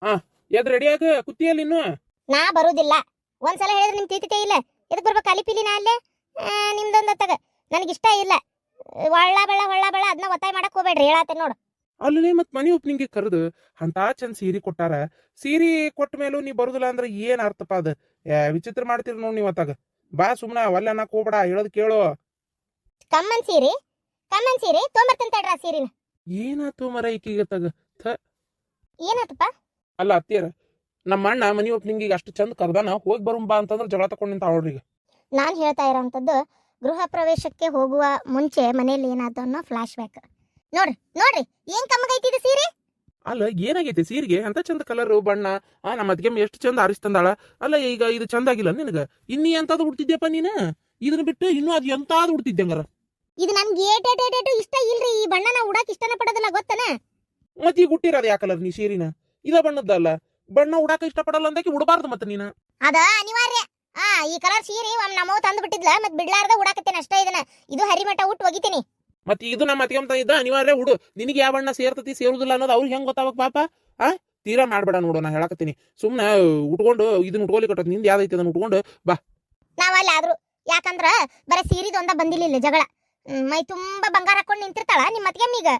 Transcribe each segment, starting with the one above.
ಹಾ ಎದ್ ರೆಡಿಯಾಗ ಕುತ್ತಿಯಲ್ಲಿ ಇನ್ನು ನಾ ಬರುದಿಲ್ಲ. ಒಂದ್ಸಲ ಹೇಳಿದ್ರೆ ನಿಮ್ ತೀತಿತೆ ಇಲ್ಲ. ಎದಕ್ ಬರ್ಬೇಕು ಅಲಿ ಪಿಲಿ ನಾ ಅಲ್ಲೇ ನಿಮ್ದೊಂದ ತಗ ನನಗಿಷ್ಟ ಇಲ್ಲ. ಹೊಳ್ಳ ಬೆಳ ಅದನ್ನ ಒತ್ತಾಯ ಮಾಡಕ್ ಹೋಗ್ಬೇಡ್ರಿ, ಹೇಳಾತೆ ನೋಡು. ಅಲ್ಲಿ ಮತ್ ಮನಿ ಓಪನಿಂಗ್ ಕರೆದು ಅಂತ ಚಂದ ಸೀರೆ ಕೊಟ್ಟಾರ. ಸೀರೆ ಕೊಟ್ಟ ಮೇಲೂ ನೀ ಬರುದಿಲ್ಲ ಅಂದ್ರೆ ಏನ್ ಅರ್ಥಪ್ಪ ಅದ? ವಿಚಿತ್ರ ಮಾಡ್ತೀರಿ ನೋಡ್ ನೀವ್ ಅತ್ತಾಗ. ಬಾ ಸುಮ್ನ ಒಲ್ಲೆ ಅನ್ನಕ್ ಹೋಗ್ಬೇಡ, ಹೇಳೋದ್ ಕೇಳು. ಕಮ್ಮನ್ ಸೀರೆ ತೊಂಬರ್ತಂತ ತಡ್ರ ಸೀರಿನ. ಏನಾತು ಮರ ಈಕಿಗೆ ತಗ ಏನಾತಪ್ಪ? ಅಲ್ಲ ಅತ್ತಿಯರ, ನಮ್ಮ ಅಣ್ಣ ಮನಿ ಓಪನಿಂಗಿಗೆ ಅಷ್ಟು ಚಂದ ಕರ್ದಾನ, ಹೋಗಿ ಬರುಂ ಬಾ ಅಂತಂದ್ರೆ ಜಗಳ ತಕೊಂಡ್ ನಿಂತ ಅವ್ರಿಗೆ. ನಾನ್ ಹೇಳ್ತಾ ಇರೋಂಥದ್ದು ಗೃಹ ಪ್ರವೇಶಕ್ಕೆ ಹೋಗುವ ಮುಂಚೆ ಮನೆಯಲ್ಲಿ ಏನಾಯ್ತು ಅನ್ನೋ ಫ್ಲಾಶ್ ಬ್ಯಾಕ್. ನೋಡ್ರಿ ಏನ್ ಕಮ್ಮಗೈತಿದೆ ಸೀರೆ. ಅಲ್ಲ ಏನಾಗೈತಿ ಸೀರೆಗೆ ಅಂತ ಚಂದ ಕಲರ್ ಬಣ್ಣ. ನಮ್ಮ ಅದ್ಗೆಮ್ಮ ಎಷ್ಟು ಚಂದ ಆರಿಸ್ತಂದಾಳ. ಅಲ್ಲ ಈಗ ಇದು ಚಂದ ಆಗಿಲ್ಲ ನಿನಗ? ಇನ್ನೀ ಎಂತಾದ್ ಉಡ್ತಿದ್ಯಪ್ಪ ನೀನ? ಇದನ್ನ ಬಿಟ್ಟು ಇನ್ನೂ ಅದ್ ಎಂತಾದ್ ಉಡ್ತಿದ್ದಂಗಾರ. ಇದು ನನ್ಗೆ ಏಟೇಟೇಟು ಇಷ್ಟ ಇಲ್ರಿ. ಈ ಬಣ್ಣ ನಾ ಉಡಾಕ್ ಇಷ್ಟನ ಪಡೋದಿಲ್ಲ, ಗೊತ್ತನ? ಮತ್ ಈಗ ಹುಟ್ಟಿರೋದು ಯಾ ಕಲರ್ ನೀ ಸೀರಿನ? ಇದ ಬಣ್ಣದ್ದಲ್ಲ. ಬಣ್ಣ ಉಡಾಕ ಇಷ್ಟಪಡಲ್ಲ ಅಂದಾಕಿ ಉಡಬಾರ್ದು ಮತ್ತೆ ನೀನ. ಅದ ಅನಿವಾರ್ಯ. ಈ ಕಲರ್ ಸೀರೆ ನಮ್ಮವ್ ತಂದು ಬಿಟ್ಟಿದ್ಲ, ಮತ್ ಬಿಡ್ಲಾರ್ದ ಉಡಾಕತ್ತೇನೆ ಅಷ್ಟೇ. ಇದನ್ನ ಇದು ಹರಿಮಠ ಉಟ್ಟು ಒಗಿತೀನಿ. ಮತ್ತೆ ಇದು ನಮ್ಮ ಅತ್ಗೆಮ್ಮ ಇದ್ದ ಅನಿವಾರ್ಯ ಉಡು. ನಿನಗೆ ಯಾವ ಬಣ್ಣ ಸೇರ್ತತಿ ಸೇರುದಿಲ್ಲ ಅನ್ನೋದು ಅವ್ರಿಗೆ ಹೆಂಗ್ ಗೊತ್ತಾಗಕ್ ಪಾಪ? ತೀರಾ ಮಾಡ್ಬೇಡ ನೋಡು, ನಾ ಹೇಳಕತ್ತೀನಿ. ಸುಮ್ನ ಉಟ್ಕೊಂಡು ಇದನ್ನ ಉಟ್ಕೋಲಿ ಕಟ್ಟತ್ ನಿಂದ ಯಾವ್ದೈತಿ ಅದನ್ನ ಉಟ್ಕೊಂಡು ಬಾ. ನಾವಲ್ಲ ಆದ್ರು ಯಾಕಂದ್ರ ಬರ ಸೀರಿದ ಒಂದ ಬಂದಿಲ್ಲ ಜಗಳ. ಮೈ ತುಂಬಾ ಬಂಗಾರ ಹಾಕೊಂಡು ನಿಂತಿರ್ತಾಳ ನಿಮ್ಮ ಅತ್ಗೆಮ್ಮ. ಈಗ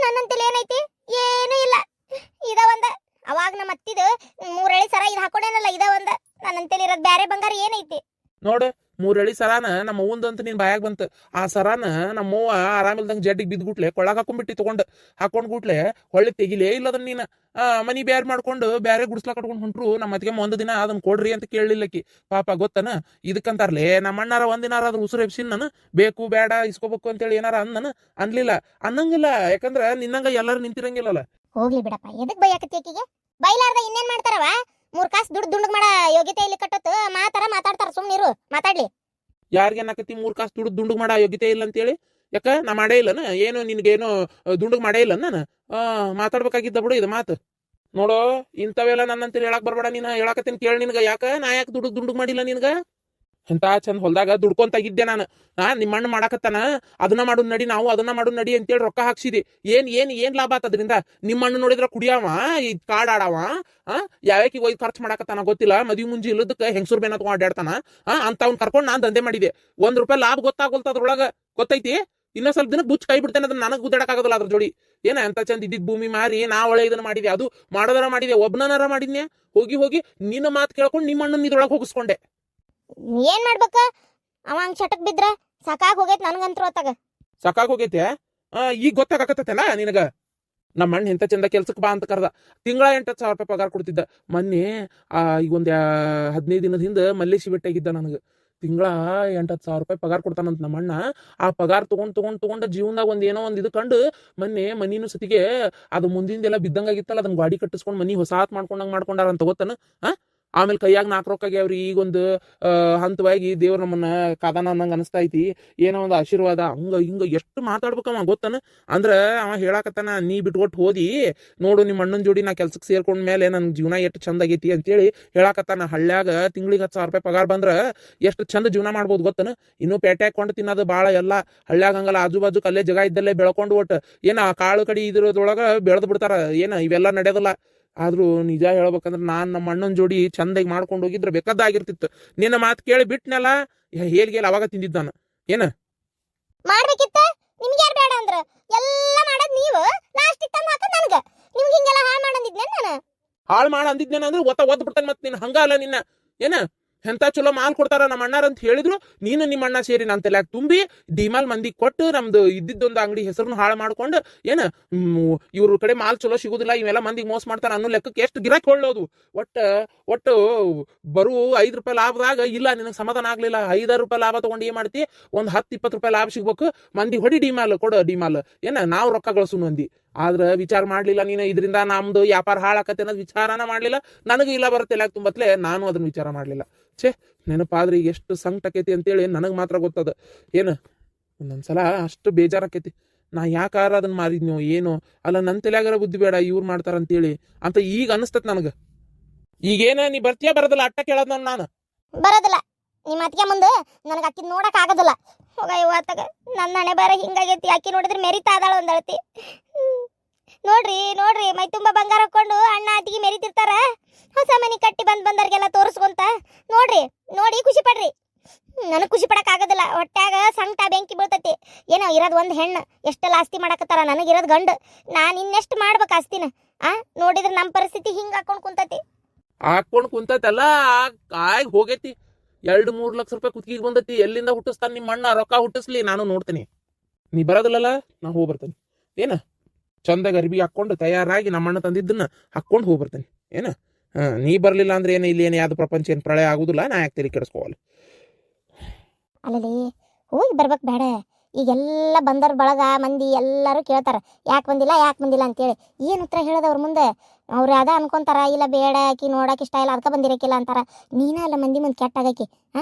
ನನ್ನಂತಲ್ಲಿ ಏನೈತಿ? ಏನೂ ಇಲ್ಲ. ಇದ ಒಂದ. ಅವಾಗ ನಮ್ಮ ಅತ್ತಿದ 3 ಎಳಿ ಸರ ಇದು ಹಾಕೊಂಡೇನಲ್ಲ, ಇದ ಒಂದ. ನನ್ನಂತಲ್ಲಿ ಇರೋದ್ ಬ್ಯಾರೆ ಬಂಗಾರ ಏನೈತಿ ನೋಡು. 3 ಎಳಿ ಸರಾನ ನಮ್ಮ ಅವ್ವಂದಂತ ನೀನ್ ಬಾಯಾಗ ಬಂತ. ಆ ಸರಾನ ನಮ್ಮವ್ವ ಆರಾಮಿಲ್ದಂಗ ಜಡ್ಡಿಗೆ ಬಿದ್ಗುಟ್ಲೆ ಕೊಳ್ಳಾಗ ಹಾಕೊಂಡ್ಬಿಟ್ಟಿ ಹಾಕೊಂಡ್ ಗುಟ್ಲೆ ಹೊಳ್ಳಿ ತೆಗಿಲೇ ಇಲ್ಲದನ್ನ ನೀನ. ಮನಿ ಬ್ಯಾರ್ ಮಾಡ್ಕೊಂಡು ಬ್ಯಾರೆ ಗುಡ್ಸ್ಲಾ ಕಟ್ಕೊಂಡ್ ಹೊಂಟ್ರು. ನಮ್ಮ ಅತ್ತಿಗೆಮ್ಮ ಒಂದು ದಿನ ಅದನ್ನ ಕೊಡ್ರಿ ಅಂತ ಕೇಳಲಿಲ್ಲಕಿ ಪಾಪ, ಗೊತ್ತನ? ಇದಕ್ಕಂತಾರ್ಲೆ ನಮ್ಮ ಅಣ್ಣಾರ ಒಂದಿನಾರ ಅದ್ರ ಉಸುರು ಎಬ್ಸಿನ್ ನಾನು ಬೇಕು ಬೇಡ ಇಸ್ಕೋಬೇಕು ಅಂತೇಳಿ ಏನಾರ ಅನ್ಲಿಲ್ಲ ಅನ್ನಂಗಿಲ್ಲ. ಯಾಕಂದ್ರ ನಿನ್ನಂಗ ಎಲ್ಲಾರು ನಿಂತಿರಂಗಿಲ್ಲಲ್ಲ. ಹೋಗ್ಲಿ ಬಿಡಪ್ಪ, ಎದಕ್ ಬೈಯಾಕತ್ತಿ ಆಕಿಗೆ? ಬೈಲಾರ್ದ ಇನ್ನೇನ್ ಮಾಡ್ತಾರವ? 3 ಕಾಸು ದುಡ್ಡು ಮಾಡ ಯೋಗ್ಯತೆ ಇಲ್ಲಿ ಕಟ್ಟತ್ ಮಾತಾಡ್ತಾರ. ಸುಮ್ನಿರು, ಮಾತಾಡ್ಲಿ. ಯಾರಿಗೇನಾಕತಿ 3 ಕಾಸು ದುಂಡುಗ್ ಮಾಡೋ ಯೋಗ್ಯತೆ ಇಲ್ಲ ಅಂತೇಳಿ? ಯಾಕ ನಾ ಮಾಡೇ ಇಲ್ಲನ? ಏನು ನಿನ್ಗೇನು ದುಂಡುಗ್ ಮಾಡೇ ಇಲ್ಲ ನಾನು? ಮಾತಾಡ್ಬೇಕಾಗಿದ್ದ ಬಿಡು ಇದು ಮಾತು. ನೋಡೋ, ಇಂಥವೆಲ್ಲ ನನ್ನಂತೇಳಿ ಹೇಳಕ್ ಬರ್ಬೇಡ ನೀನ. ಹೇಳಕತ್ತೀನಿ ಕೇಳಿ ನಿನ್ಗ. ಯಾಕ ನಾ ಯಾಕೆ ದುಂಡುಗ್ ಮಾಡಿಲ್ಲ ನಿನ್ಗ? ಎಂತ ಚಂದ ಹೊಲ್ದಾಗ ದುಡ್ಕೊಂತಾಗಿದ್ದೆ ನಾನು. ನಿಮ್ಮ ಅಣ್ಣ ಮಾಡಾಕತ್ತಾನ, ಅದನ್ನ ಮಾಡು ನಡಿ, ನಾವು ಅದನ್ನ ಮಾಡು ನಡಿ ಅಂತೇಳಿ ರೊಕ್ಕ ಹಾಕ್ಸಿದಿ. ಏನ್ ಲಾಭ ಆತದ್ರಿಂದ? ನಿಮ್ಮ ಅಣ್ಣ ನೋಡಿದ್ರ ಕುಡಿಯವ, ಈ ಕಾಡ್ ಆಡವ, ಯಾವ್ಯಾಕಿ ಹೋಗಿ ಖರ್ಚು ಮಾಡಾಕತ್ತಾನ ಗೊತ್ತಿಲ್ಲ. ಮದ್ವಿ ಮುಂಜಿ ಇಲ್ಲದಕ್ಕೆ ಹೆಂಗಸೂರ್ ಬೇನ ತಗೊಂಡ್ ಅಡ್ಯಾಡ್ತಾನ. ಅವ್ನ್ ಕರ್ಕೊಂಡ್ ನಾನ್ ದಂಧೆ ಮಾಡಿದೆ. ₹1 ಲಾಭ ಗೊತ್ತಾಗೋಲ್ತ ಅದ್ರೊಳಗ, ಗೊತ್ತೈತಿ? ಇನ್ನೂ ಸ್ವಲ್ಪ ದಿನ ಬುಚ್ಚ ಕೈ ಬಿಡ್ತೇನೆ, ಅದನ್ನ ನನಗ್ ಗುದ್ದಾಡಕ್ಕಾಗೋದಿಲ್ಲ ಅದ್ರ ಜೋಡಿ. ಏನ ಎಂತ ಚಂದ ಇದ್ದಿದ್ ಭೂಮಿ ಮಾರಿ ನಾ ಒಳ್ಳೆ ಇದನ್ನ ಮಾಡಿದೆ. ಅದು ಮಾಡೋದರ ಮಾಡಿದೆ, ಒಬ್ನನಾರ ಮಾಡಿದ್ನೆ. ಹೋಗಿ ನಿನ್ನ ಮಾತು ಕೇಳ್ಕೊಂಡು ನಿಮ್ಮ ಅಣ್ಣನ ಇದ್ರೊಳಗೆ ಹೋಗಿಸ್ಕೊಂಡೆ. ಏನ್ ಮಾಡ್ಬೇಕ? ಅವ ಹಂಗ್ ಚಟಕ್ ಬಿದ್ರ ಸಾಕಾಗ್ ಹೋಗೈತ್ ನನ್ಗಂತ್ರು. ಹೊತ್ತಾಗ ಸಾಕಾಗ್ ಹೋಗೈತೆ. ಈಗ ಗೊತ್ತಾಗತ್ತೇನ ನಿನಗ? ನಮ್ಮ ಅಣ್ಣ ಎಂತ ಚಂದ ಕೆಲ್ಸಕ್ಕೆ ಬಾ ಅಂತ ಕರ್ದ. ತಿಂಗಳ 8,000 ರೂಪಾಯಿ ಪಗಾರ ಕೊಡ್ತಿದ್ದ. ಮೊನ್ನೆ ಈಗ ಒಂದ್ 15 ದಿನದ ಹಿಂದ ಮಲ್ಲೇಶಿ ಭೇಟಿಯಾಗಿದ್ದ ನನಗ. ತಿಂಗಳ 8,000 ರೂಪಾಯಿ ಪಗಾರ ಕೊಡ್ತಾನಂತ ನಮ್ಮ ಅಣ್ಣ. ಆ ಪಗಾರ ತಗೊಂಡ್ ಜೀವನದಾಗ ಏನೋ ಒಂದ್ ಇದು ಕಂಡು ಮೊನ್ನೆ ಮನಿನೂ ಸತಿಗೆ ಅದು ಮುಂದಿಂದೆಲ್ಲ ಬಿದ್ದಂಗಾಗಿತ್ತಲ್ಲ, ಅದನ್ನ ಗಾಡಿ ಕಟ್ಟಿಸ್ಕೊಂಡ್ ಮನಿ ಹೊಸಾತ್ ಮಾಡ್ಕೊಂಡಾರ ಅಂತ ಗೊತ್ತನ? ಆಮೇಲೆ ಕೈಯಾಗ 4 ರೊಕ್ಕಾಗ್ಯಾವ್ರಿ. ಈಗೊಂದು ಹಂತವಾಗಿ ದೇವ್ರ ನಮ್ಮನ್ನ ಕಾದಾನ ಅನ್ನಂಗ ಅನಿಸ್ತಾ ಐತಿ. ಏನೋ ಒಂದು ಆಶೀರ್ವಾದ. ಹಿಂಗ ಎಷ್ಟು ಮಾತಾಡ್ಬೇಕವ ಗೊತ್ತನ? ಅಂದ್ರ ಅವ ಹೇಳಾಕತ್ತಾನ, ನೀ ಬಿಟ್ಕೊಟ್ಟು ಹೋದಿ ನೋಡು ನಿಮ್ಮ ಅಣ್ಣನ ಜೋಡಿ ನಾ ಕೆಲ್ಸಕ್ಕೆ ಸೇರ್ಕೊಂಡ್ ಮೇಲೆ ನನ್ ಜೀವನ ಎಷ್ಟು ಚಂದ ಆಗೈತಿ ಅಂತೇಳಿ ಹೇಳಾಕತ್ತಾನ. ಹಳ್ಳ್ಯಾಗ ತಿಂಗಳಿಗೆ 10,000 ರೂಪಾಯಿ ಪಗಾರ ಬಂದ್ರ ಎಷ್ಟು ಚಂದ ಜೀವನ ಮಾಡ್ಬೋದು ಗೊತ್ತನ? ಇನ್ನು ಪೇಟೆ ಹಾಕೊಂಡು ತಿನ್ನೋದು ಬಾಳ ಎಲ್ಲ. ಹಳ್ಳ್ಯಾಗ ಹಂಗಲ್ಲ, ಆಜು ಬಾಜು ಕಲ್ಲೇ ಜಗ ಇದ್ದಲ್ಲೇ ಬೆಳ್ಕೊಂಡು ಒಟ್ಟು ಕಾಳು ಕಡಿ ಇದ್ರದೊಳಗ ಬೆಳೆದ್ ಬಿಡ್ತಾರ. ಇವೆಲ್ಲ ನಡೆಯೋದಿಲ್ಲ. ಆದ್ರೂ ನಿಜ ಹೇಳ್ಬೇಕಂದ್ರ ನಾನ್ ನಮ್ಮ ಅಣ್ಣನ ಜೋಡಿ ಚಂದಾಗಿ ಮಾಡ್ಕೊಂಡು ಹೋಗಿದ್ರೆ ಬೇಕಾದಾಗಿರ್ತಿತ್ತು. ನಿನ್ನ ಮಾತು ಕೇಳಿ ಬಿಟ್ನಲ್ಲ, ಹೇಳ್ಗೇಲ್ ಅವಾಗ ತಿಂದಿದ್ದಾನ. ಏನ ಮಾಡ್ಬೇಕಿತ್ತ? ನಿಮ್ಗೆ ಯಾರು ಬೇಡ ಅಂದ್ರ? ಎಲ್ಲ ಮಾಡದ್ ನೀವು, ಲಾಸ್ಟ್ ತಂದು ಹಾಕೋದ್ ನನ್ಗ. ನಿಮ್ಗೆ ಹಿಂಗೆಲ್ಲ ಹಾಳು ಮಾಡಂದಿದ್ನೆ ನಾನು? ಹಾಳು ಮಾಡ ಅಂದಿದ್ನೇನ ಅಂದ್ರೆ ಒದ್ದು ಬಿಡ್ತಾನೆ. ಮತ್ತೆ ನೀನ್ ಹಂಗ ಅಲ್ಲ ನಿನ್ನ. ಏನ ಎಂತ ಚಲೋ ಮಾಲ್ ಕೊಡ್ತಾರ ನಮ್ಮ ಅಣ್ಣಾರ ಅಂತ ಹೇಳಿದ್ರು, ನೀನು ನಿಮ್ಮ ಅಣ್ಣ ಸೇರಿ ನನ್ನ ತಲೆಯಾಗ ತುಂಬಿ ಡಿಮಾಲ್ ಮಂದಿ ಕೊಟ್ಟು ನಮ್ದು ಇದ್ದಿದ್ದೊಂದು ಅಂಗಡಿ ಹೆಸರನ್ನು ಹಾಳು ಮಾಡ್ಕೊಂಡು ಇವ್ರ ಕಡೆ ಮಾಲ್ ಚಲೋ ಸಿಗುದಿಲ್ಲ, ಇವೆಲ್ಲ ಮಂದಿಗೆ ಮೋಸ ಮಾಡ್ತಾರ ಅನ್ನೋ ಲೆಕ್ಕಕ್ಕೆ ಎಷ್ಟು ಗಿರಾಕಿ ಕೊಳ್ಳೋದು. ಒಟ್ಟು ಬರು ₹5 ಲಾಭದಾಗ ಇಲ್ಲ ನಿನಗೆ ಸಮಾಧಾನ ಆಗ್ಲಿಲ್ಲ. ₹5 ಲಾಭ ತಗೊಂಡು ಏನ್ ಮಾಡ್ತಿ? ಒಂದು ₹10-20 ಲಾಭ ಸಿಗ್ಬೇಕು. ಮಂದಿ ಹೊಡಿ ಡಿಮಾಲ್ ಕೊಡು ಡಿಮಾಲ್. ನಾವು ರೊಕ್ಕ ಗಳಿಸು ಮಂದಿ. ಆದ್ರ ವಿಚಾರ ಮಾಡ್ಲಿಲ್ಲ ನೀನು. ಇದರಿಂದ ನಮ್ದು ವ್ಯಾಪಾರ ಹಾಳಾಕತ್ತೆ ಅನ್ನೋದು ವಿಚಾರನ ಮಾಡ್ಲಿಲ್ಲ. ನನಗೆ ಇಲ್ಲ ಬರುತ್ತೆ ಎಲ್ಲ ತುಂಬತ್ಲೆ, ನಾನು ಅದನ್ನ ವಿಚಾರ ಮಾಡ್ಲಿಲ್ಲ. ನೆನಪಾದ್ರಿ ಎಷ್ಟು ಸಂಕಟಕೈತಿ ಅಂತೇಳಿ ನನಗ್ ಮಾತ್ರ ಗೊತ್ತದ. ಒಂದೊಂದ್ಸಲ ಅಷ್ಟು ಬೇಜಾರಾಕೈತಿ. ನಾ ಯಾಕಾರ ಅದನ್ನ ಮಾರಿದ್ನೋ ಏನೋ. ಅಲ್ಲ ನನ್ ತಲೆಯಾಗಾರ ಬುದ್ಧಿ ಬೇಡ, ಇವ್ರು ಮಾಡ್ತಾರಂತೇಳಿ ಅಂತ ಈಗ ಅನಿಸ್ತತ್ ನನಗ. ಈಗೇನ ನೀ ಬರ್ತೀಯ ಬರೋದಿಲ್ಲ ಅಟ್ಟ ಕೇಳೋದ್ ನಾನು ಬರೋದಿಲ್ಲ. ನಿಮ್ಮ ಅತ್ತಿಗೆ ಮುಂದೆ ನನಗೆ ಅಕ್ಕಿ ನೋಡಕ್ ಆಗೋದಿಲ್ಲ. ಹೋಗ ಇವತ್ತಾಗ ನನ್ನ ಹಣೆ ಬಾರ ಹಿಂಗಾಗೈತಿ. ಅಕ್ಕಿ ನೋಡಿದ್ರೆ ಮೆರಿತಾ ಅದಾಳ ಒಂದಳತಿ. ನೋಡ್ರಿ ಮೈ ತುಂಬಾ ಬಂಗಾರ ಹಾಕೊಂಡು ಅಣ್ಣ ಅತ್ತಿಗೆ ಮೆರಿತಿರ್ತಾರ. ಬಂದವ್ರಿಗೆಲ್ಲ ತೋರಿಸ್ಕೊಂತ ನೋಡ್ರಿ, ನೋಡಿ ಖುಷಿ ಪಡ್ರಿ. ನನಗೆ ಖುಷಿ ಪಡಕ್ ಆಗೋದಿಲ್ಲ. ಹೊಟ್ಯಾಗ ಸಂಕಟ ಬೆಂಕಿ ಬೀಳ್ತೈತಿ. ಏನೋ ಇರೋದು ಒಂದು ಹೆಣ್ಣು, ಎಷ್ಟೆಲ್ಲ ಆಸ್ತಿ ಮಾಡಕತ್ತಾರ, ನನಗಿರೋದು ಗಂಡು. ನಾನು ಇನ್ನೆಷ್ಟು ಮಾಡ್ಬೇಕು ಆಸ್ತಿನ? ನೋಡಿದ್ರೆ ನಮ್ಮ ಪರಿಸ್ಥಿತಿ ಹಿಂಗೆ ಹಾಕೊಂಡು ಕುಂತೈತಿ. ಹಾಕೊಂಡು ಕುಂತೈತಲ್ಲ, ಆಗಿ ಹೋಗೈತಿ. 2-3 ಲಕ್ಷ ರೂಪಾಯಿ ಕುತ್ತಿಗೆ ಬಂದೈತಿ. ಎಲ್ಲಿಂದ ಹುಟ್ಟಿಸ್ತಾನ ನಿಮ್ಮ ಅಣ್ಣ? ರೊಕ್ಕ ಹುಟ್ಟಿಸ್ಲಿ, ನಾನು ನೋಡ್ತೀನಿ. ನೀ ಬರೋದಿಲ್ಲಲ್ಲ, ನಾ ಹೋಗಿ ಬರ್ತೇನೆ. ಏನ ಚಂದಾಗ ಅರ್ಬಿ ಹಾಕೊಂಡು ತಯಾರಾಗಿ ನಮ್ಮ ಅಣ್ಣ ತಂದಿದ್ದನ್ನ ಹಾಕೊಂಡು ಹೋಗಿ ಬರ್ತೇನೆ. ಏನ ನೀ ಬರಲಿಲ್ಲ ಅಂದ್ರೆ ಏನು, ಇಲ್ಲಿ ಏನು ಯಾವ್ದು ಪ್ರಪಂಚ ಏನು ಪ್ರಳಯ ಆಗುದಿಲ್ಲ. ನಾ ಯಾಕೆ ತೆರಿ ಕೆಡಿಸ್ಕೋవాలి? ಅಲ್ಲಲ್ಲಿ ಹೋಗಿ ಬರ್ಬೇಕು ಬೇಡ? ಈಗೆಲ್ಲ ಬಂದವ್ರ ಬಳಗ ಮಂದಿ ಎಲ್ಲರೂ ಕೇಳ್ತಾರ, ಯಾಕೆ ಬಂದಿಲ್ಲ ಅಂತೇಳಿ. ಏನು ಉತ್ತರ ಹೇಳೋದು ಅವ್ರ ಮುಂದೆ? ಅವ್ರು ಅದ ಅನ್ಕೊಂತಾರ, ಇಲ್ಲ ಬೇಡ ಆಕಿ ನೋಡಕ್ಕೆ ಇಷ್ಟ ಇಲ್ಲ, ಅದಕ್ಕೆ ಬಂದಿರಕ್ಕಿಲ್ಲ ಅಂತಾರ. ನೀನ ಅಲ್ಲ ಮಂದಿ ಮುಂದೆ ಕೆಟ್ಟಾಗಕಿ.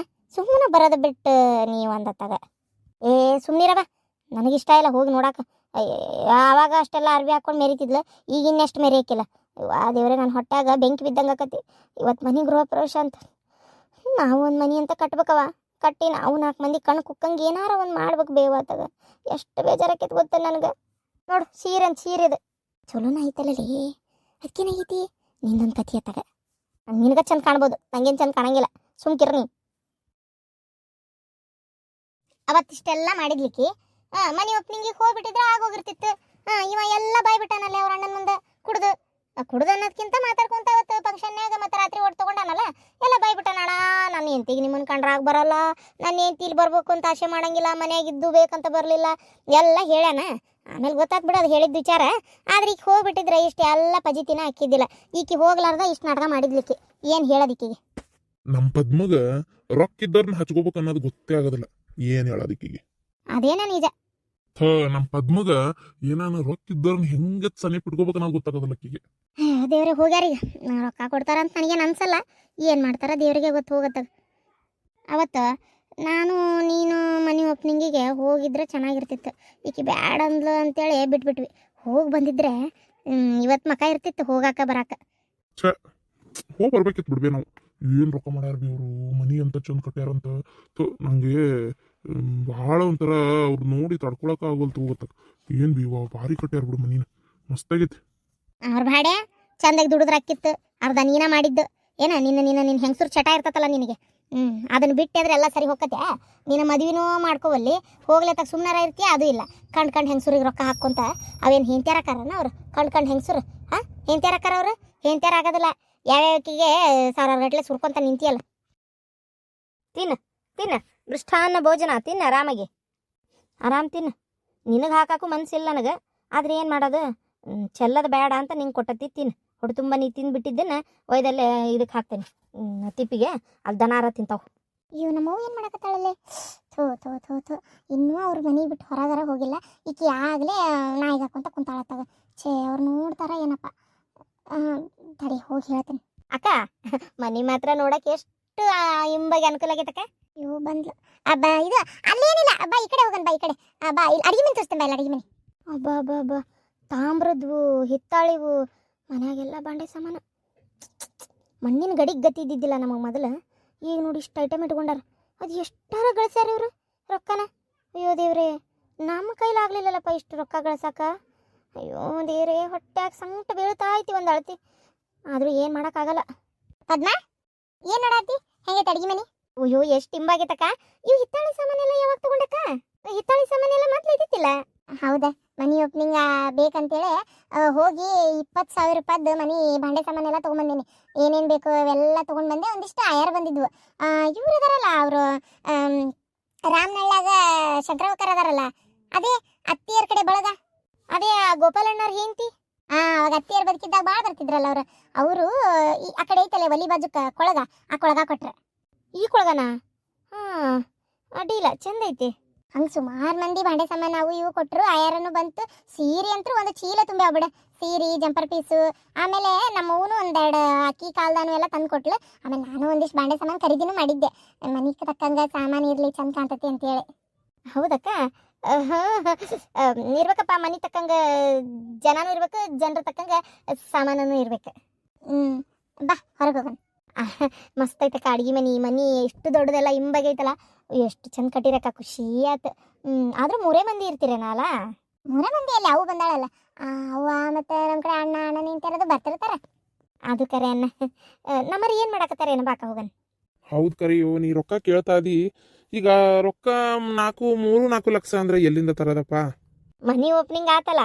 ಸುಮ್ಮನೆ ಬರೋದು ಬಿಟ್ಟು ನೀವು ಅಂದತ್ತಾಗ ಸುಮ್ಮನಿರವ, ನನಗಿಷ್ಟ ಇಲ್ಲ ಹೋಗಿ ನೋಡಾಕ. ಆವಾಗ ಅಷ್ಟೆಲ್ಲ ಅರ್ವಿ ಹಾಕೊಂಡು ಮೆರಿತಿದ್ಲು, ಈಗ ಇನ್ನೆಷ್ಟು ಮೆರಿಯಕ್ಕಿಲ್ಲ. ದೇವ್ರೆ, ನನ್ನ ಹೊಟ್ಯಾಗ ಬೆಂಕಿ ಬಿದ್ದಂಗೆ ಆಕತಿ. ಇವತ್ತು ಮನೆ ಗೃಹ ಪ್ರವೇಶ ಅಂತ, ನಾವು ಒಂದು ಮನೆ ಅಂತ ಕಟ್ಬೇಕವ. ಕಟ್ಟಿ ನಾವು 4 ಮಂದಿ ಕಣ್ಣು ಕುಕ್ಕಂಗೆ ಏನಾರ ಒಂದು ಮಾಡ್ಬೇಕು ಬೇವಾತಾಗ. ಎಷ್ಟು ಬೇಜಾರಾಕೈತಿ ಗೊತ್ತ ನನಗೆ. ನೋಡು, ಸೀರೆ ಇದು ಚಲೋನ ಐತಲ್ಲೇ, ಅದಕ್ಕೇನಾಗೈತಿ? ನಿಂದೊಂದು ಕತಿ ಅತ್ತಾಗ. ನಿನಗೆ ಚಂದ ಕಾಣ್ಬೋದು, ನಂಗೇನು ಚಂದ ಕಾಣಂಗಿಲ್ಲ. ಸುಮ್ಕಿರ್ನಿ. ಅವತ್ತಿಷ್ಟೆಲ್ಲ ಮಾಡಿದ್ಲಿಕ್ಕೆ ಮನೆ ಓಪನಿಂಗಿಗೆ ಹೋಗ್ಬಿಟ್ಟಿದ್ರೆ ಆಗೋಗಿರ್ತಿತ್ತು. ಇವ ಎಲ್ಲ ಬಾಯ್ಬಿಟ್ಟಾನಲ್ಲ ಅವ್ರ ಅಣ್ಣನ ಮುಂದೆ ಕುಡ್ದು ಅನ್ನೋದಕ್ಕಿಂತ ಮಾತಾಡ್ಕೊಂತ ಅವತ್ತು ಫಂಕ್ಷನ್ನಾಗ ಮತ್ತೆ ರಾತ್ರಿ ಓಟ್ ತಗೊಂಡಾನಲ್ಲ, ಎಲ್ಲ ಬಾಯ್ಬಿಟ್ಟಾನಣ್ಣ. ನನ್ನ ಹೆಂಡತಿಗೆ ನಿಮ್ಮನ್ನ ಕಂಡ್ರಾಗ ಬರಲ್ಲ, ನನ್ನ ಹೆಂಡತಿ ಇಲ್ಲಿ ಬರ್ಬೇಕು ಅಂತ ಆಸೆ ಮಾಡಂಗಿಲ್ಲ, ಮನೆಯಾಗಿದ್ದು ಬೇಕಂತ ಬರಲಿಲ್ಲ ಎಲ್ಲ ಹೇಳ್ಯಾನ. ಆಮೇಲೆ ಗೊತ್ತಾಗ್ಬಿಡು ಅದು ಹೇಳಿದ ವಿಚಾರ. ಆದ್ರೆ ಈಗ ಹೋಗ್ಬಿಟ್ಟಿದ್ರೆ ಇಷ್ಟು ಎಲ್ಲ ಪಜಿತಿನ ಹಾಕಿದ್ದಿಲ್ಲ. ಈಕಿ ಹೋಗ್ಲಾರ್ದ ಇಷ್ಟು ನಾಟಕ ಮಾಡಿದ್ಲಿಕ್ಕೆ ಏನು ಹೇಳೋದಿಕ್ಕಿಗೆ? ನಮ್ಮ ಪದ್ಮಗ ರೊಕ್ಕಿದ್ದವ್ರನ್ನ ಹಚ್ಕೋಬೇಕು ಅನ್ನೋದು ಗೊತ್ತೇ ಆಗೋದಿಲ್ಲ. ಏನು ಹೇಳೋದಿಕ್ಕಿಗೆ? ಅದೇನ ನಿಜ. ನಮ್ಮ ಪದ್ಮಗ ಏನಾನ ರೊಕ್ಕಿದ್ದವ್ರನ್ನ ಹೆಂಗ ಸನಿಪ್ ಇಟ್ಕೋಬೇಕು ಅನ್ನೋದು ಗೊತ್ತಾಗೋದಿಲ್ಲ ಆಕಿಗೆ. ದೇವ್ರಿಗೆ ಹೋಗ್ಯಾರೀಗ, ರೊಕ್ಕ ಕೊಡ್ತಾರಂತ ನನಗೇನು ಅನ್ಸಲ್ಲ. ಏನು ಮಾಡ್ತಾರ ದೇವ್ರಿಗೆ ಗೊತ್ತು ಹೋಗತ್ತದ. ಅವತ್ತು ನಾನು ನೀನು ಮನೆ ಓಪನಿಂಗಿಗೆ ಹೋಗಿದ್ರೆ ಚೆನ್ನಾಗಿರ್ತಿತ್ತು. ಈಕಿ ಬ್ಯಾಡ ಅಂದ್ಲು ಅಂತೇಳಿ ಬಿಟ್ಬಿಟ್ವಿ. ಹೋಗಿ ಬಂದಿದ್ರೆ ಇವತ್ತು ಮಕ ಇರ್ತಿತ್ತು ಹೋಗಾಕ ಬರಾಕ. ಹೋಗಿ ಬರ್ಬೇಕಿತ್ತು ಬಿಡ್ಬೇ. ನಾವು ಏನು ರೊಕ್ಕ ಮಾಡ್ಯಾರ ಬಿ ಅವರು, ಮನಿ ಅಂತ ಚಂದ ಕಟ್ಯಾರಂತ. ನಂಗೆ ಭಾಳ ಒಂಥರ ಅವ್ರು ನೋಡಿ ತಡ್ಕೊಳಕ ಆಗೋಲ್ತು ಹೋಗತ್ತ. ಏನು ಬಿ ಭಾರಿ ಕಟ್ಯಾರ ಬಿಡು, ಮನಿನ ಮಸ್ತಾಗೈತಿ. ಅವ್ರ ಭಾಡೆ ಚಂದಾಗಿ ದುಡಿದ್ರೆ ಅಕ್ಕಿತ್ತು. ಅರ್ಧ ನೀನ ಮಾಡಿದ್ದು ಏನ? ನಿನ್ನ ಹೆಂಗಸರು ಚಟ ಇರ್ತತಲ್ಲ ನಿನಗೆ. ಅದನ್ನ ಬಿಟ್ಟಿದ್ರೆ ಎಲ್ಲ ಸರಿ ಹೋಗತ್ತೆ. ನಿನ್ನ ಮದುವೆನೂ ಮಾಡ್ಕೋವಲ್ಲಿ, ಹೋಗ್ಲೇತಾಗ ಸುಮ್ಮನಾರ ಇರ್ತೀಯ, ಅದು ಇಲ್ಲ. ಕಂಡು ಹೆಂಗಸರಿಗೆ ರೊಕ್ಕ ಹಾಕ್ಕೊಂತ ಅವೇನು ಹೆಂಡ್ತ್ಯಾರಕ್ಕಾರನ ಅವ್ರು? ಕಂಡು ಹೆಂಗಸರು ಹೆಂಡ್ತ್ಯಾರಕ್ಕಾರ ಅವ್ರು? ಹೆಂಡ್ತ್ಯಾರ ಆಗೋದಿಲ್ಲ. ಯಾವ್ಯಾವಕ್ಕಿಗೆ 1000 ಗಟ್ಟಲೆ ಸುರ್ಕೊಂತ ನಿಂತಿಯಲ್ಲ. ತಿನ್ನ ಮೃಷ್ಟಾನ್ನ ಭೋಜನ ತಿನ್ನ, ಆರಾಮ್ ತಿನ್ನು. ನಿನಗೆ ಹಾಕಾಕು ಮನ್ಸಿಲ್ಲ ನನಗೆ, ಆದ್ರೆ ಏನು ಮಾಡೋದು? ಚೆಲ್ಲದ ಬೇಡ ಅಂತ ನಿಂಗೆ ಕೊಟ್ಟತಿ. ತಿನ್ನು, ಹೊಡೆ ತುಂಬ ನೀ ತಿಂದ್ಬಿಟ್ಟಿದ್ದನ್ನ ಒಯ್ದಲ್ಲೇ ಇದಕ್ಕೆ ಹಾಕ್ತೇನೆ ತಿಪ್ಪಿಗೆ. ಅಲ್ಲಿ ದನಾರ ತಿಂತಾವು. ನಮ್ಮವ್ವ ಏನು ಮಾಡಕತ್ತಾಳಲ್ಲೇ? ಥೋ ಇನ್ನೂ ಅವ್ರ ಮನೆ ಬಿಟ್ಟು ಹೊರಗಾರ ಹೋಗಿಲ್ಲ. ಈಕಿ ಆಗಲೇ ನಾಯಿಗೆ ಹಾಕೊಂತ ಕುಂತಾಳತ್ತಾಗ. ಅವ್ರು ನೋಡ್ತಾರ ಏನಪ್ಪ? ತಡಿ ಹೋಗಿ ಹೇಳ್ತೀನಿ. ಅಕ್ಕ, ಮನೆ ಮಾತ್ರ ನೋಡಕ್ಕೆ ಎಷ್ಟು ಇಂಬಾಗಿ ಅನುಕೂಲ ಆಗೈತಕ್ಕ. ಬಂದ್ಲು ಇದು ಅಲ್ಲೇನಿಲ್ಲ. ಬಾ ಈ ಕಡೆ ಹೋಗನ್, ಬಾ ಈ ಕಡೆ. ಬಾ ಇಲ್ಲಿ ಅಡಿಗೆ ಮನೆ ತೋರಿಸ್ತೇನೆ. ಬಾ ಇಲ್ಲಿ ಅಡಿಗೆ ಮನೆ. ಅಬ್ಬಾ ತಾಮ್ರದ್ವು, ಹಿತ್ತಾಳಿವು, ಮನ್ಯಾಗೆಲ್ಲ ಬಾಂಡೆ ಸಾಮಾನು. ಮಣ್ಣಿನ ಗಡಿಗೆ ಗತಿ ಇದ್ದಿದ್ದಿಲ್ಲ ನಮಗೆ ಮೊದಲು. ಈಗ ನೋಡಿ ಇಷ್ಟು ಐಟಮ್ ಇಟ್ಕೊಂಡಾರ. ಅದು ಎಷ್ಟಾರ ಗಳಿಸ್ಯಾರ ಇವರು ರೊಕ್ಕನ. ಅಯ್ಯೋ ದೇವ್ರೆ, ನಮ್ಮ ಕೈಲಾಗ್ಲಿಲ್ಲಲ್ಲಪ್ಪ ಇಷ್ಟು ರೊಕ್ಕ ಗಳಿಸಾಕ. ಅಯ್ಯೋ ದೇವ್ರೆ, ಹೊಟ್ಯಾಗ ಸಂಕಟ ಬೀಳ್ತಾ ಐತಿ ಒಂದು ಅಳತಿ. ಆದರೂ ಏನು ಮಾಡೋಕ್ಕಾಗಲ್ಲ. ಪದ್ಮ, ಏನು ನೋಡಾತಿ? ಹೆಂಗೈತೆ ಅಡಿಗೆ ಮನೆ? ಅಯ್ಯೋ ಎಷ್ಟು ಇಂಬಾಗೈತಕ್ಕ. ಇವು ಹಿತ್ತಾಳಿ ಸಾಮಾನೆಲ್ಲ ಯಾವಾಗ ತಗೊಂಡಕ್ಕ? ಹಿತ್ತಾಳಿ ಸಾಮಾನೆಲ್ಲ ಮೊದಲು ಇದ್ದಿತ್ತಿಲ್ಲ. ಹೌದಾ? ಮನಿ ಓಪನಿಂಗ್ ಬೇಕಂತೇಳಿ ಹೋಗಿ 20,000 ರೂಪಾಯ್ದು ಮನಿ ಭಾಂಡೆ ಸಾಮಾನೆಲ್ಲ ತೊಗೊಂಬಂದೀನಿ. ಏನೇನು ಬೇಕು ಅವೆಲ್ಲ ತೊಗೊಂಡು ಬಂದೆ. ಒಂದಿಷ್ಟು ಆಯರ್ ಬಂದಿದ್ವು. ಇವ್ರು ಇದಾರಲ್ಲ, ಅವರು ರಾಮನಳ್ಳಾಗ ಶಂಕರವಕರ್ ಅದಾರಲ್ಲ, ಅದೇ ಅತ್ತಿಯರ ಕಡೆ ಬಳಗ, ಅದೇ ಗೋಪಾಲಣ್ಣವ್ರ ಹೆಂಡತಿ. ಅವಾಗ ಅತ್ತಿಯರು ಬದುಕಿದ್ದಾಗ ಭಾಳ ಬರ್ತಿದ್ರಲ್ಲ ಅವರು ಆ ಕಡೆ ಐತಲ್ಲ ಒಲಿ ಬಾಜುಕ ಕೊಳಗ, ಆ ಕೊಳಗ ಕೊಟ್ರೆ. ಈ ಕೊಳಗನ? ಅಡ್ಡಿಲ್ಲ, ಚಂದ ಐತಿ. ಹಂಗೆ ಸುಮಾರು ಮಂದಿ ಭಾಂಡೆ ಸಾಮಾನು ಅವು ಇವು ಕೊಟ್ಟರು. ಆಯಾರನು ಬಂತು. ಸೀರೆ ಅಂತೂ ಒಂದು ಚೀಲ ತುಂಬಿ ಆಗ್ಬಿಡ. ಸೀರೆ, ಜಂಪರ್ ಪೀಸು. ಆಮೇಲೆ ನಮ್ಮವನು ಒಂದೆರಡು ಅಕ್ಕಿ ಕಾಲ್ದಾನು ಎಲ್ಲ ತಂದು ಕೊಟ್ಲು. ಆಮೇಲೆ ನಾನು ಒಂದಿಷ್ಟು ಭಾಂಡೆ ಸಾಮಾನು ಖರೀದಿನೂ ಮಾಡಿದ್ದೆ. ಮನೆಗೆ ತಕ್ಕಂಗೆ ಸಾಮಾನು ಇರಲಿ, ಚಂದ ಕಾಣ್ತತಿ ಅಂತೇಳಿ. ಹೌದಕ್ಕ? ಇರ್ಬೇಕಪ್ಪ, ಮನೆ ತಕ್ಕಂಗೆ ಜನನೂ ಇರ್ಬೇಕು, ಜನರ ತಕ್ಕಂಗೆ ಸಾಮಾನು ಇರ್ಬೇಕು. ಬಾ ಹೊರಗೆ ಹೋಗೋಣ. ಮಸ್ತ್ ಐತಕ್ಕ ಅಡ್ಗೆ ಮನೆ ಎಷ್ಟು ದೊಡ್ಡದೆಲ್ಲ ಇಂಬಾಗೈತಲ್ಲ. ಎಷ್ಟು ಚಂದ ಕಟ್ಟಿರಕ್ಕ, ಖುಷಿ ಆಯ್ತು. ಆದ್ರೂ 3 ಮಂದಿ ಇರ್ತೀರೇನಲ್ಲ? 3 ಮಂದಿ ಅಲ್ಲಿ ಅವು ಬಂದಾಳಲ್ಲ, ಅವ್ವ ಮತ್ತೆ ನಮ್ಮ ಕಡೆ ಅಣ್ಣ ನಿಂತಿರೋದು ಬರ್ತಿರ್ತಾರ. ಅದು ಕರೆ ಅನ್ನ ನಮ್ಮರಿ ಏನು ಮಾಡಕತ್ತಾರ ಏನು ಬಾಕ ಹೋಗನ್. ಹೌದು ಕರಿಯೋ, ನೀ ರೊಕ್ಕ ಕೇಳ್ತಾ ಇದಿ. ಈಗ ರೊಕ್ಕ 3-4 ಲಕ್ಷ ಅಂದ್ರೆ ಎಲ್ಲಿಂದ ತರದಪ್ಪ? ಮನಿ ಓಪನಿಂಗ್ ಆತಲ್ಲ,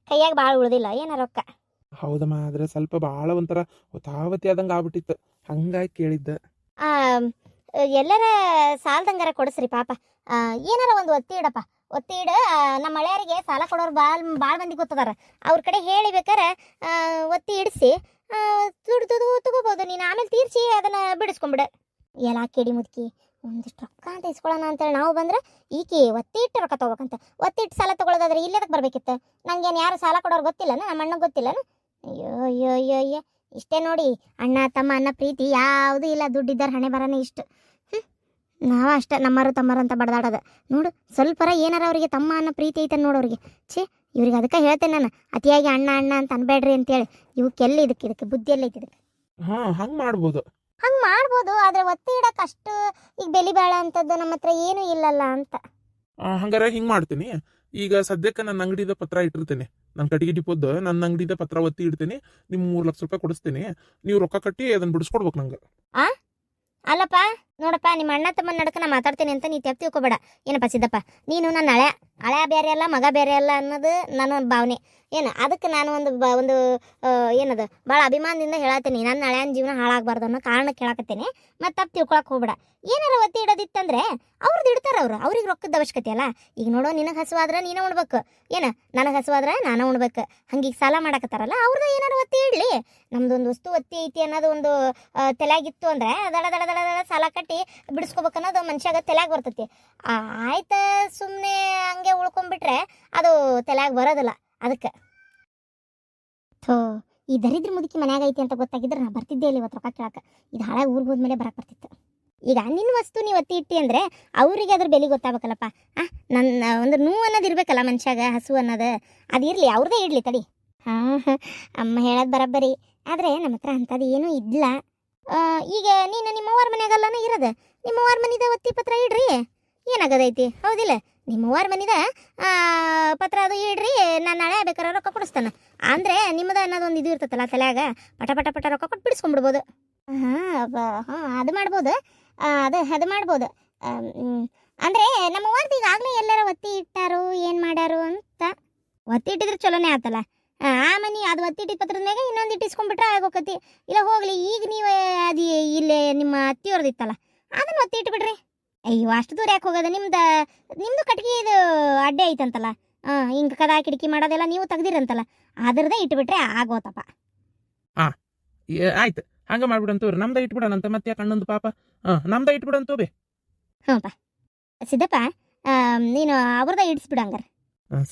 ಕೈಯಾಗ ಭಾಳ ಉಳ್ದಿಲ್ಲ ಏನ ರೊಕ್ಕ. ಹೌದಮ್ಮ, ಆದ್ರೆ ಸ್ವಲ್ಪ ಭಾಳ ಒಂಥರ ಹೊತಾವತಿ ಆದಂಗೆ ಆಗ್ಬಿಟ್ಟಿತ್ತು, ಹಂಗಾಗಿ ಕೇಳಿದ್ದ. ಆ, ಎಲ್ಲರ ಸಾಲದಂಗಾರ ಕೊಡಿಸ್ರಿ ಪಾಪ. ಏನಾರ ಒಂದು ಒತ್ತಿ ಇಡಪ್ಪ, ಒತ್ತಿ ಇಡ. ನಮ್ಮ ಮಳೆಯರಿಗೆ ಸಾಲ ಕೊಡೋರು ಭಾಳ ಮಂದಿ ಗೊತ್ತದಾರ. ಅವ್ರ ಕಡೆ ಹೇಳಿ ಬೇಕಾರೆ ಒತ್ತಿ ಇಡಿಸಿ ದುಡ್ದು ತಗೋಬೋದು. ನೀನು ಆಮೇಲೆ ತೀರ್ಸಿ ಅದನ್ನ ಬಿಡಿಸ್ಕೊಂಬಿಡ. ಎಲ್ಲ ಕೇಳಿ ಮುದುಕಿ, ಒಂದಿಷ್ಟು ರೊಕ್ಕ ಅಂತ ಇಸ್ಕೊಳ್ಳೋಣ ಅಂತೇಳಿ ನಾವು ಬಂದ್ರೆ ಈಕಿ ಒತ್ತಿ ಇಟ್ಟು ರೊಕ್ಕ ತಗೋಬೇಕಂತ. ಒತ್ತಿ ಇಟ್ಟು ಸಾಲ ತಗೊಳ್ಳೋದಾದ್ರೆ ಇಲ್ಲೇದಕ್ಕೆ ಬರ್ಬೇಕಿತ್ತು? ನಂಗೇನು ಯಾರು ಸಾಲ ಕೊಡೋರು ಗೊತ್ತಿಲ್ಲನ? ನಮ್ಮ ಅಣ್ಣಗೆ ಗೊತ್ತಿಲ್ಲನ? ಅಯ್ಯೋ ಅಯ್ಯೋ ಅಯ್ಯೋ ಅಯ್ಯೋ, ಇಷ್ಟೇ ನೋಡಿ, ಅಣ್ಣ ತಮ್ಮ ಅನ್ನೋ ಪ್ರೀತಿ ಯಾವುದೂ ಇಲ್ಲ. ದುಡ್ಡಿದ್ದಾರೆ ಹಣೆ ಬರನೇ ಇಷ್ಟು. ನಾವ ಅಷ್ಟೇ ನಮ್ಮರು ತಮ್ಮರು ಅಂತ ಬಡ್ದಾಡೋದು ನೋಡು. ಸ್ವಲ್ಪರ ಏನಾರ ಅವ್ರಿಗೆ ತಮ್ಮ ಅನ್ನೋ ಪ್ರೀತಿ ಐತೆ ನೋಡೋರಿಗೆ. ಛೇ, ಇವ್ರಿಗೆ ಅದಕ್ಕೆ ಹೇಳ್ತೇನೆ ನಾನು, ಅತಿಯಾಗಿ ಅಣ್ಣ ಅಣ್ಣ ಅಂತ ಅನ್ಬೇಡ್ರಿ ಅಂತೇಳಿ. ಇವಕ್ಕೆಲ್ಲ ಇದಕ್ಕೆ ಬುದ್ಧಿ ಎಲ್ಲ ಐತಿ ಇದಕ್ಕೆ. ಹಂಗೆ ಮಾಡ್ಬೋದು. ಹಂಗೆ ಮಾಡ್ಬೋದು, ಆದರೆ ಒತ್ತಿ ಇಡಕ್ಕೆ ಅಷ್ಟು ಈಗ ಬೆಲೆ ಬಾಳ ಅಂತದ್ದು ನಮ್ಮ ಹತ್ರ ಏನೂ ಇಲ್ಲಲ್ಲ ಅಂತ. ಹಂಗಾರೆ ಹಿಂಗೆ ಮಾಡ್ತೀನಿ. ಈಗ ಸದ್ಯಕ್ಕೆ ನನ್ನ ಅಂಗಡಿದ ಪತ್ರ ಇಟ್ಟಿರ್ತೇನೆ, ನನ್ನ ಕಟ್ಟಿಗೆ ಡಿಪೋದ ನನ್ನ ಅಂಗಡಿದ ಪತ್ರ ಒತ್ತಿ ಇಡ್ತೀನಿ. ನಿಮ್ಮ 3 ಲಕ್ಷ ರೂಪಾಯಿ ಕೊಡಿಸ್ತೀನಿ, ನೀವು ರೊಕ್ಕ ಕಟ್ಟಿ ಅದನ್ನ ಬಿಡಿಸ್ಕೊಡ್ಬೇಕು ನಂಗೆ. ಅಲ್ಲಪ್ಪ ನೋಡಪ್ಪ, ನಿಮ್ಮ ಅಣ್ಣ ತಮ್ಮ ನಡಕ ನಾ ಮಾತಾಡ್ತೀನಿ ಅಂತ ನೀ ತೆಪ್ಪ ತಿಳ್ಕೊಬೇಡ. ಏನಪ್ಪ ಸಿದ್ದಪ್ಪ, ನೀನು ನನ್ನ ಹಳೆ ಬೇರೆ ಅಲ್ಲ, ಮಗ ಬೇರೆ ಅಲ್ಲ ಅನ್ನೋದು ನನ್ನ ಭಾವನೆ. ಏನು ಅದಕ್ಕೆ ನಾನು ಒಂದು ಏನದು ಭಾಳ ಅಭಿಮಾನದಿಂದ ಹೇಳತ್ತೀನಿ. ನನ್ನ ಹಳೆಯನ ಜೀವನ ಹಾಳಾಗಬಾರ್ದು ಅನ್ನೋ ಕಾರಣಕ್ಕೆ ಹೇಳಕತ್ತೇನೆ. ಮತ್ತು ತಪ್ಪು ತಿಳ್ಕೊಳಕ್ಕೆ ಹೋಗ್ಬೇಡ. ಏನಾರ ಒತ್ತಿ ಇಡೋದಿತ್ತಂದ್ರೆ ಅವ್ರದ್ದು ಇಡ್ತಾರೆ. ಅವ್ರಿಗೆ ರೊಕ್ಕದ ಅವಶ್ಯಕತೆ ಅಲ್ಲ. ಈಗ ನೋಡೋ, ನಿನಗೆ ಹಸುವಾದ್ರೆ ನೀನು ಉಣ್ಬೇಕು, ಏನು ನನಗೆ ಹಸುವಾದ್ರೆ ನಾನು ಉಣ್ಬೇಕು. ಹಂಗೆ ಸಾಲ ಮಾಡಕತ್ತಾರಲ್ಲ, ಅವ್ರದ್ದು ಏನಾರ ಒತ್ತಿ ಇಡಲಿ. ನಮ್ದೊಂದು ವಸ್ತು ಒತ್ತಿ ಐತಿ ಅನ್ನೋದು ಒಂದು ತಲೆಯಾಗಿತ್ತು ಅಂದರೆ ದಡ ದಡ ದಡ ದಡ ಸಾಲ ಕಟ್ಟಿ ಬಿಡಿಸ್ಕೋಬೇಕು ಅನ್ನೋದು ಮನುಷ್ಯಾಗ ತಲೆಯಾಗ ಬರ್ತೈತಿ. ಆಯ್ತು, ಸುಮ್ಮನೆ ಹಂಗೆ ಉಳ್ಕೊಂಡ್ಬಿಟ್ರೆ ಅದು ತಲೆಯಾಗ ಬರೋದಿಲ್ಲ. ಅದಕ್ಕೆ ಈ ದರಿದ್ರ ಮುದುಕಿ ಮನ್ಯಾಗ ಐತಿ ಅಂತ ಗೊತ್ತಾಗಿದ್ರೆ ನಾ ಬರ್ತಿದ್ದೆ ಇಲ್ಲಿ ಇವತ್ತು ರೊಕ್ಕ ಕೇಳಕ್ಕೆ. ಇದು ಹಾಳಾಗಿ ಊರಿಗೆ ಹೋದ್ಮೇಲೆ ಬರಕ್ಕೆ ಬರ್ತಿತ್ತು. ಈಗ ನಿನ್ನ ವಸ್ತು ನೀವು ಒತ್ತಿ ಇಟ್ಟಿ ಅಂದರೆ ಅವರಿಗೆ ಅದ್ರ ಬೆಲೆ ಗೊತ್ತಾಗಬೇಕಲ್ಲಪ್ಪ. ನನ್ನ ಒಂದು ನೋವು ಅನ್ನೋದು ಇರಬೇಕಲ್ಲ ಮನುಷ್ಯಾಗ, ಹಸು ಅನ್ನೋದು. ಅದಿರಲಿ, ಅವ್ರದ್ದೇ ಇಡಲಿ ತಡಿ. ಅಮ್ಮ ಹೇಳೋದು ಬರಬ್ಬರಿ. ಆದರೆ ನಮ್ಮ ಹತ್ರ ಅಂಥದ್ದು ಏನೂ ಇಲ್ಲ. ಈಗ ನೀನು ನಿಮ್ಮವ್ವಾರ ಮನ್ಯಾಗಲ್ಲನ ಇರೋದು, ನಿಮ್ಮವ್ವಾರ ಮನಿದ ಒತ್ತಿ ಪತ್ರ ಇಡ್ರಿ, ಏನಾಗದೈತಿ? ಹೌದಿಲ್ಲ? ನಿಮ್ಮವ್ವಾರ ಮನಿದ ಪತ್ರ ಅದು ಇಡ್ರಿ, ನಾನು ನಾಳೆ ಬೇಕಾದ್ರೆ ರೊಕ್ಕ ಕೊಡಿಸ್ತಾನೆ. ಅಂದರೆ ನಿಮ್ಮದ ಅನ್ನೋದೊಂದು ಇದು ಇರ್ತೈತಲ್ಲ ತಲೆಯಾಗ, ಪಟ ಪಟ ಪಟ ರೊಕ್ಕ ಕೊಟ್ಟು ಬಿಡಿಸ್ಕೊಂಡ್ಬಿಡ್ಬೋದು. ಅದು ಮಾಡ್ಬೋದು. ಅದು ಮಾಡ್ಬೋದು. ಅಂದರೆ ನಮ್ಮವ್ವಾರ್ದು ಈಗಾಗಲೇ ಎಲ್ಲರ ಒತ್ತಿ ಇಟ್ಟಾರು, ಏನು ಮಾಡ್ಯಾರು ಅಂತ. ಒತ್ತಿ ಇಟ್ಟಿದ್ರೆ ಚಲೋನೇ ಆತಲ್ಲ. ಆ ಮನೆ ಅದು ಒತ್ತಿ ಇಟ್ಟಿದ ಪತ್ರದ ಮ್ಯಾಗ ಇನ್ನೊಂದು ಇಟ್ಟಿಸ್ಕೊಂಡ್ಬಿಟ್ರೆ ಆಗೋಕತಿ. ಇಲ್ಲ ಹೋಗ್ಲಿ, ಈಗ ನೀವು ಅದು ಇಲ್ಲೇ ನಿಮ್ಮ ಅತ್ತಿಯವ್ರದಿತ್ತಲ್ಲ ಅದನ್ನು ಒತ್ತಿ ಇಟ್ಬಿಡ್ರಿ. ಅಯ್ಯೋ, ಅಷ್ಟು ದೂರ ಯಾಕೆ ಹೋಗೋದು? ನಿಮ್ಮದು ಕಟ್ಗೆ ಇದು ಅಡ್ಡೆ ಐತಂತಲ್ಲ, ಹಿಂಗೆ ಕದ ಕಿಟಕಿ ಮಾಡೋದೆಲ್ಲ ನೀವು ತೆಗ್ದಿರಂತಲ್ಲ, ಅದ್ರದ್ದೇ ಇಟ್ಬಿಟ್ರೆ ಆಗೋತಪ್ಪ. ಆಯ್ತು, ಹಂಗೆ ಮಾಡ್ಬಿಡಂತವ್ರಿ. ನಮ್ದ ಇಟ್ಬಿಡೋಣಂತ, ಮತ್ತೆ ಯಾಕೆ ಅಣ್ಣಂದು ಪಾಪ. ನಮ್ದ ಇಟ್ಬಿಡಂತೋ ಬೇ. ಹ್ಞೂಪ್ಪ ಸಿದ್ದಪ್ಪ, ನೀನು ಅವ್ರದ ಇಡಿಸ್ಬಿಡು ಹಂಗಾರೆ.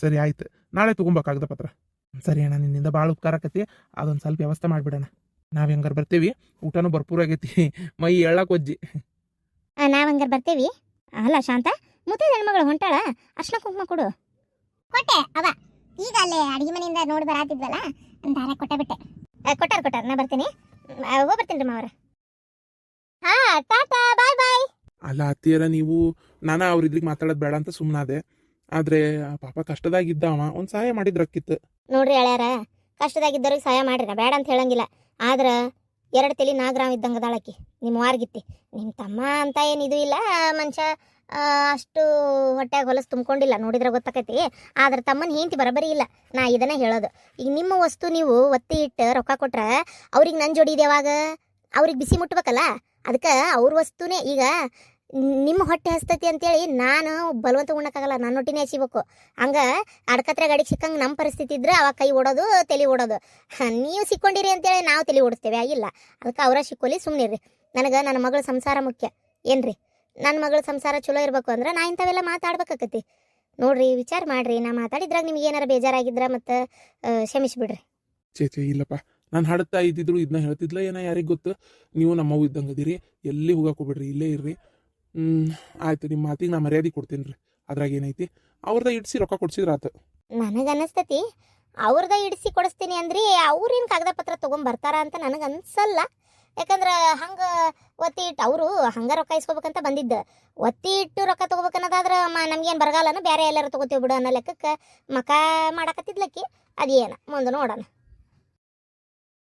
ಸರಿ ಆಯ್ತು, ನಾಳೆ ತೊಗೊಬೇಕಾಗ್ದ ಪತ್ರ. ಸರಿ ಅಣ್ಣ, ನಿನ್ನಿಂದ ಭಾಳ ಉಪಕಾರ ಆಕತಿ. ಅದೊಂದು ಸ್ವಲ್ಪ ವ್ಯವಸ್ಥೆ ಮಾಡಿಬಿಡೋಣ. ನಾವು ಹೆಂಗಾರು ಬರ್ತೀವಿ, ಊಟನೂ ಭರ್ಪೂರ ಆಗೈತಿ, ಮೈ ಎಳ್ಳಕ್ಕೊಜ್ಜಿ. ನಾವು ಹಂಗಾರೆ ಬರ್ತೀವಿ. ಅಲ್ಲ ಶಾಂತ, ಮುತ್ತೈದ ಹೆಣ್ಮಗಳು ಹೊಂಟಾಳ, ಅರ್ಶಿನ ಕುಂಕುಮ ಕೊಡು. ಕೊಟ್ಟೆ ಅವ, ಈಗ ಅಲ್ಲೇ ಅಡಿಗೆ ಮನೆಯಿಂದ ನೋಡಿ ಬರಾತಿದ್ವಲ್ಲ, ದಾರ ಕೊಟ್ಟೆ ಬಿಟ್ಟೆ. ಕೊಟ್ಟಾರ, ನಾ ಬರ್ತೀನಿ. ಹೋಗ್ಬರ್ತೀನಿ ರೀ ಮಾವರ. ಟಾಟಾ, ಬಾಯ್ ಬಾಯ್. ಅಲ್ಲ ಅತ್ತಿಯರ, ನೀವು ನಾನು ಅವ್ರ ಇದ್ರಿಗೆ ಮಾತಾಡೋದು ಬೇಡ ಅಂತ ಸುಮ್ಮನಾದೆ. ಆದರೆ ಪಾಪ ಕಷ್ಟದಾಗಿದ್ದ ಅವ, ಒಂದು ಸಹಾಯ ಮಾಡಿದ್ರಕ್ಕಿತ್ತು. ನೋಡ್ರಿ ಅಳ್ಯಾರ, ಕಷ್ಟದಾಗಿದ್ದವ್ರಿಗೆ ಸಹಾಯ ಮಾಡ್ರಿ, ನಾ ಬೇಡ ಅಂತ ಹೇಳಂಗಿಲ್ಲ. ಆದ್ರೆ 2 ತಲೆ 4 ಗ್ರಾಮ್ ಇದ್ದಂಗೆ ಅದಾಳಕಿ ನಿಮ್ಮ ವಾರ್ಗಿತ್ತಿ. ನಿಮ್ಮ ತಮ್ಮ ಅಂತ ಏನಿದು ಇಲ್ಲ ಮನುಷ್ಯ, ಅಷ್ಟು ಹೊಟ್ಟೆಗೆ ಹೊಲಸು ತುಂಬ್ಕೊಂಡಿಲ್ಲ, ನೋಡಿದ್ರೆ ಗೊತ್ತಾಕೈತಿ. ಆದ್ರೆ ತಮ್ಮನ ಹೆಂಡತಿ ಬರಬರಿ ಇಲ್ಲ. ನಾ ಇದನ್ನ ಹೇಳೋದು, ಈಗ ನಿಮ್ಮ ವಸ್ತು ನೀವು ಒತ್ತಿ ಇಟ್ಟು ರೊಕ್ಕ ಕೊಟ್ರೆ ಅವ್ರಿಗೆ ನನ್ನ ಜೋಡಿ ಇದೆ, ಯಾವಾಗ ಅವ್ರಿಗೆ ಬಿಸಿ ಮುಟ್ಬೇಕಲ್ಲ. ಅದಕ್ಕೆ ಅವ್ರ ವಸ್ತುನೇ. ಈಗ ನಿಮ್ಮ ಹೊಟ್ಟೆ ಹಸ್ತೈತಿ ಅಂತೇಳಿ ನಾನು ಬಲವಂತ ಉಣ್ಣಕ್ಕಾಗಲ್ಲ, ನನ್ನ ಹೊಟ್ಟಿನೇ ಹಸಿಬೇಕು. ಹಂಗೆ ಅಡ್ಕತ್ರೆ ಗಾಡಿಗೆ ಸಿಕ್ಕಂಗೆ ನಮ್ಮ ಪರಿಸ್ಥಿತಿ ಇದ್ರೆ ಅವಾಗ ಕೈ ಓಡೋದು, ತಲೆ ಓಡೋದು. ನೀವು ಸಿಕ್ಕೊಂಡಿರಿ ಅಂತೇಳಿ ನಾವು ತಲೆ ಓಡಿಸ್ತೇವೆ, ಆಗಿಲ್ಲ. ಅದಕ್ಕೆ ಅವರ ಸಿಕ್ಕೋಲಿ, ಸುಮ್ಮನಿರ್ರಿ. ನನಗೆ ನನ್ನ ಮಗಳ ಸಂಸಾರ ಮುಖ್ಯ. ಏನ್ರಿ, ನನ್ನ ಮಗಳ ಸಂಸಾರ ಚಲೋ ಇರಬೇಕು ಅಂದ್ರೆ ನಾ ಇಂಥವೆಲ್ಲ ಮಾತಾಡ್ಬೇಕಾಕತಿ. ನೋಡ್ರಿ, ವಿಚಾರ ಮಾಡ್ರಿ. ನಾ ಮಾತಾಡಿದ್ರಾಗ ನಿಮ್ಗೆ ಏನಾರ ಬೇಜಾರಾಗಿದ್ರೆ ಮತ್ತೆ ಕ್ಷಮಿಸಿಬಿಡ್ರಿ. ಚೇ ಇಲ್ಲಪ್ಪ, ನಾನು ಹಾಡುತ್ತಾ ಇದ್ದಿದ್ರು ಇದನ್ನ ಹೇಳ್ತಿದ್ಲ ಏನೋ, ಯಾರಿಗೆ ಗೊತ್ತು. ನೀವು ನಮ್ಮವು ಇದ್ದಂಗೆ ಅದೀರಿ, ಎಲ್ಲಿ ಹೋಗಾಕೋಬಿಡ್ರಿ, ಇಲ್ಲೇ ಇರ್ರಿ. ಆಯ್ತು, ನಿಮ್ಮ ಮಾತಿಗೆ ನಾ ಮರ್ಯಾದೆ ಕೊಡ್ತೀನಿ ರೀ. ಅದ್ರಾಗ ಏನೈತಿ, ಅವ್ರದ ಇಡ್ಸಿ ರೊಕ್ಕ ಕೊಡ್ಸಿದ್ರ ಆತು. ನನಗೆ ಅನಿಸ್ತತಿ ಅವ್ರದ ಇಡಿಸಿ ಕೊಡಿಸ್ತೀನಿ ಅಂದ್ರಿ, ಅವ್ರೇನು ಕಾಗದ ಪತ್ರ ತೊಗೊಂಬರ್ತಾರ ಅಂತ ನನಗೆ ಅನ್ಸಲ್ಲ. ಯಾಕಂದ್ರೆ ಹಂಗೆ ಒತ್ತಿ ಇಟ್ಟು ಅವರು ಹಂಗೆ ರೊಕ್ಕ ಇಸ್ಕೋಬೇಕಂತ ಬಂದಿದ್ದ. ಒತ್ತಿ ಇಟ್ಟು ರೊಕ್ಕ ತೊಗೋಬೇಕನ್ನೋದಾದ್ರೆ ನಮ್ಗೇನು ಬರಗಾಲನ, ಬೇರೆ ಎಲ್ಲರೂ ತೊಗೋತೀವಿ ಬಿಡು ಅನ್ನೋ ಲೆಕ್ಕಕ್ಕೆ ಮಕ ಮಾಡಕತ್ತಿದ್ಲಕ್ಕಿ. ಅದೇನು ಮುಂದೆ ನೋಡೋಣ.